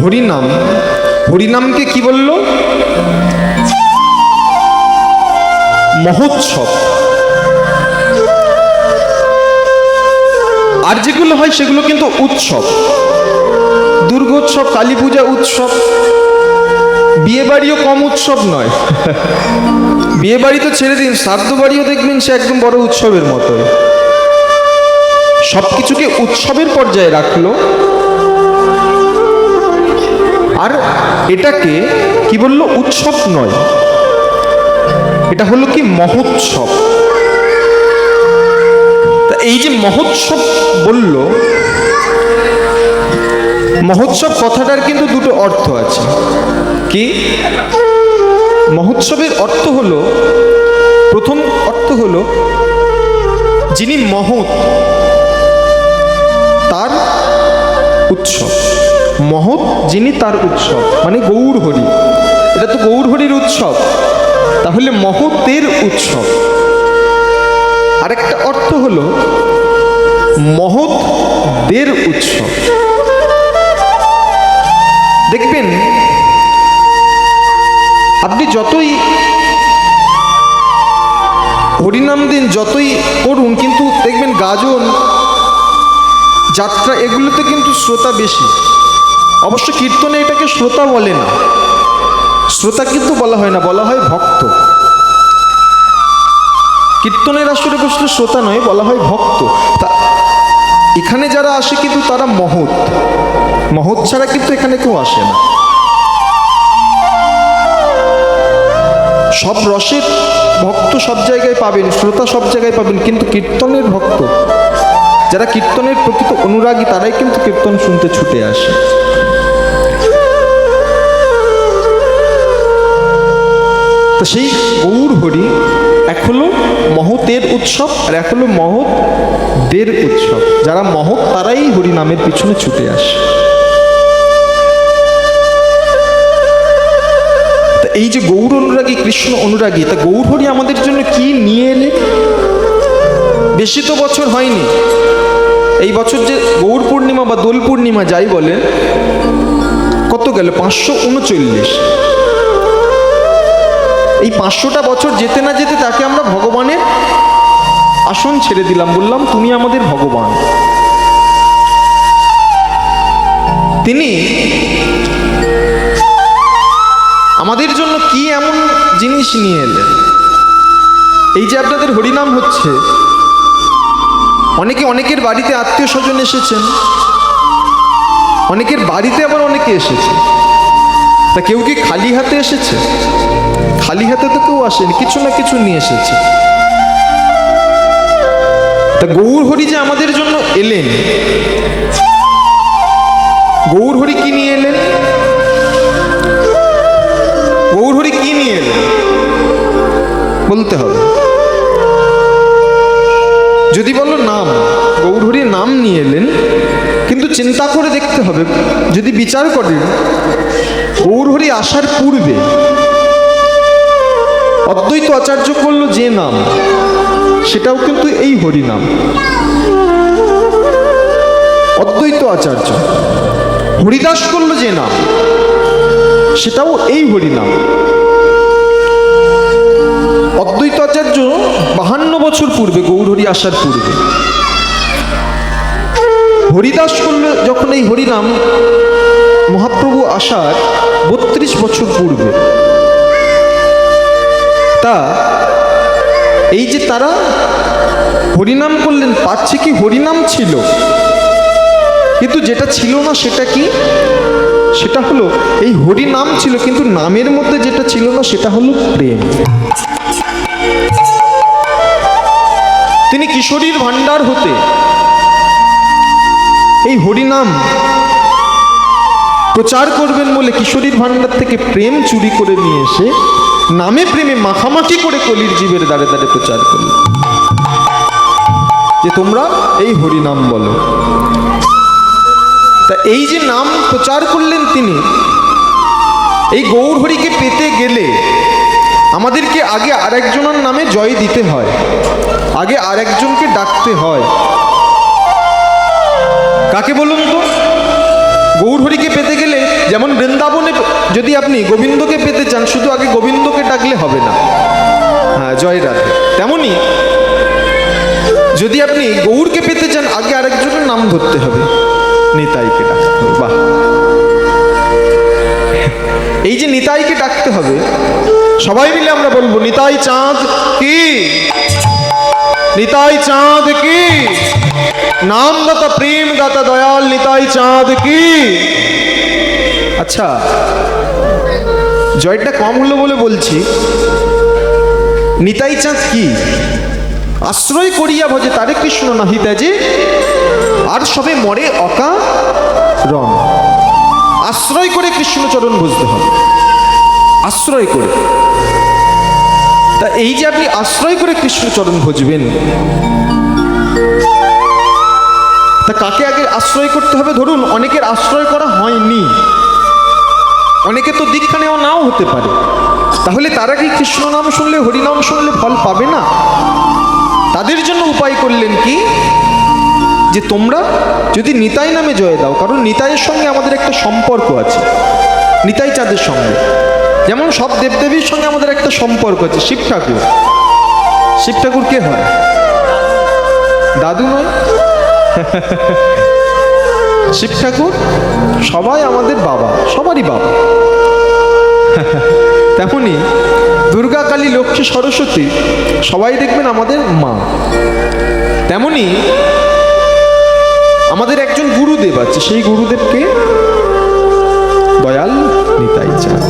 হরিনাম, হরিনামকে কি বলল? মহোৎসব। আর যেগুলো হয় সেগুলো কিন্তু উৎসব, দুর্গোৎসব, কালী পূজা উৎসব। বিয়ে বাড়িও কম উৎসব নয়। বিয়ে বাড়ি তো ছেড়ে দিন, শ্রাদ্ধ বাড়িও দেখবেন সে একদম বড় উৎসবের মতো। সবকিছুকে উৎসবের পর্যায়ে রাখলো, আর এটাকে কি বললো? উৎসব নয়, এটা হলো কি? মহোৎসব। এই যে মহোৎসব বলল, মহোৎসব কথাটার কিন্তু দুটো অর্থ আছে। কি? মহোৎসবের অর্থ হলো, প্রথম অর্থ হলো যিনি মহৎ তার উৎসব। মহৎ যিনি তার উৎসব, মানে গৌর হরি। এটা তো গৌর হরির উৎসব, তাহলে মহতের উৎসব। আরেকটা অর্থ হলো মহৎদের উৎসব। দেখবেন আপনি যতই হরিনাম দিন, যতই করুন, কিন্তু দেখবেন গাজন, যাত্রা, এগুলোতে কিন্তু শ্রোতা বেশি। অবশ্য কীর্তনে এটাকে শ্রোতা বলে না, শ্রোতা কিন্তু বলা হয় না, বলা হয় ভক্ত। কীর্তনের আসরে বসলে শ্রোতা নয়, বলা হয় ভক্ত। তা এখানে যারা আসে কিন্তু তারা মহৎ, মহৎ ছাড়া কিন্তু এখানে কেউ আসে না। সব রসের ভক্ত সব জায়গায় পাবেন, শ্রোতা সব জায়গায় পাবেন, কিন্তু কীর্তনের ভক্ত, যারা কীর্তনের প্রকৃত অনুরাগী, তারাই কিন্তু কীর্তন শুনতে ছুটে আসে। তো সেই গৌর হরি এক হলো মহতের উৎসব, আর এক হলো মহৎদের উৎসব। যারা মহৎ তারাই হরি নামের পিছনে ছুটে আসে। তা এই যে গৌর অনুরাগী, কৃষ্ণ অনুরাগী, তা গৌর হরি আমাদের জন্য কি নিয়ে এলে? বেশি তো বছর হয়নি, এই বছর যে গৌর পূর্ণিমা বা দোল পূর্ণিমা যাই বলে, কত গেল? 539। এই 500টা বছর যেতে না যেতে তাকে আমরা ভগবানের আসন ছেড়ে দিলাম, বললাম তুমি আমাদের ভগবান। তিনি আমাদের জন্য কি এমন জিনিস নিয়ে এলেন? এই যে আপনাদের হরিনাম হচ্ছে, অনেকে অনেকের বাড়িতে আত্মীয় স্বজন এসেছেন, অনেকের বাড়িতে আবার অনেকে এসেছে। তা কেউ কি খালি হাতে এসেছে? খালি হাতে তো কেউ আসেনি, কিছু না কিছু নিয়ে এসেছে। তা গৌর হরি যে আমাদের জন্য এলেন, গৌর হরি কি নিয়ে এলেন? গৌর হরি কি নিয়ে এলেন বলতে হবে। যদি বলো নাম, গৌর হরি নাম নিয়ে এলেন, কিন্তু চিন্তা করে দেখতে হবে, যদি বিচার করেন গৌর হরি আসার পূর্বে অদ্বৈত আচার্য করলো যে নাম, সেটাও কিন্তু এই হরিনাম। অদ্বৈত আচার্য হরিদাস করলো যে নাম, সেটাও এই হরিনাম। অদ্বৈত আচার্য 52 বছর পূর্বে, গৌর হরি আসার পূর্বে, হরিদাস করলো যখন এই হরিনাম, মহাপ্রভু আসার 32 বছর পূর্বে। তা এই যে তারা হরিনাম করলেন, পাচ্ছে কি? হরিনাম ছিল, কিন্তু যেটা ছিল না সেটা কি? সেটা হলো এই হরিনাম ছিল, কিন্তু নামের মধ্যে যেটা ছিল না সেটা হলো প্রেম। তিনি কিশোরীর ভান্ডার হতে এই হরিনাম প্রচার করবেন বলে কিশোরীর ভান্ডার থেকে প্রেম চুরি করে নিয়ে এসে নামে প্রেমে মাখামাখি করে কলির জীবের দ্বারে দ্বারে প্রচার করলেন যে তোমরা এই হরিনাম বলো। তা এই যে নাম প্রচার করলেন তিনি, এই গৌর হরিকে পেতে গেলে আমাদেরকে আগে আরেকজনের নামে জয় দিতে হয়, আগে আরেকজনকে ডাকতে হয়। কাকে বলুন তো? গৌর হরিকে পেতে গেলে যেমন যদি আপনি গোবিন্দকে পেতে চান, শুধু আগে গোবিন্দকে ডাকলে হবে না। হ্যাঁ, জয় রাধে। তেমনি যদি আপনি গৌরকে পেতে চান, আগে আরেকজনের নাম ধরতে হবে, নিতাইকে ডাকতে হবে। বাহ, এই যে নিতাইকে ডাকতে হবে, সবাই মিলে আমরা বলবো নিতাই চাঁদ কি, নিতাই চাঁদ কি, নাম দাতা প্রেম দাতা দয়াল নিতাই চাঁদ কি। আচ্ছা, জয়টা কম হলো বলে বলছি, নিতাই চাঁদ কি? আশ্রয় করিয়া ভজে তারে কৃষ্ণ নাহি ত্যাজে, আর সবে মরে অকারণ। আশ্রয় করে কৃষ্ণচরণ বুঝতে হবে, আশ্রয় করে। তা এই যে আপনি আশ্রয় করে কৃষ্ণচরণ ভজবেন, তা কাকে আগে আশ্রয় করতে হবে? ধরুন অনেকের আশ্রয় করা হয়নি, অনেকে তো দীক্ষা নেওয়া নাও হতে পারে, তাহলে তারা কি কৃষ্ণ নাম শুনলে, হরিনাম শুনলে ফল পাবে না? তাদের জন্য উপায় করলেন কি, যে তোমরা যদি নিতাই নামে জয় দাও, কারণ নিতাইয়ের সঙ্গে আমাদের একটা সম্পর্ক আছে, নিতাই চাঁদের সঙ্গে। যেমন সব দেবদেবীর সঙ্গে আমাদের একটা সম্পর্ক আছে। শিব ঠাকুর, শিব ঠাকুর কে হয়? দাদু নয়? শিব ঠাকুর সবাই আমাদের বাবা, সবারই বাবা। তেমনি দুর্গা, কালী, লক্ষ্মী, সরস্বতী সবাই দেখবেন আমাদের মা। তেমনি আমাদের একজন গুরুদেব আছে, সেই গুরুদেবকে দয়াল নিতাই চাঁদ।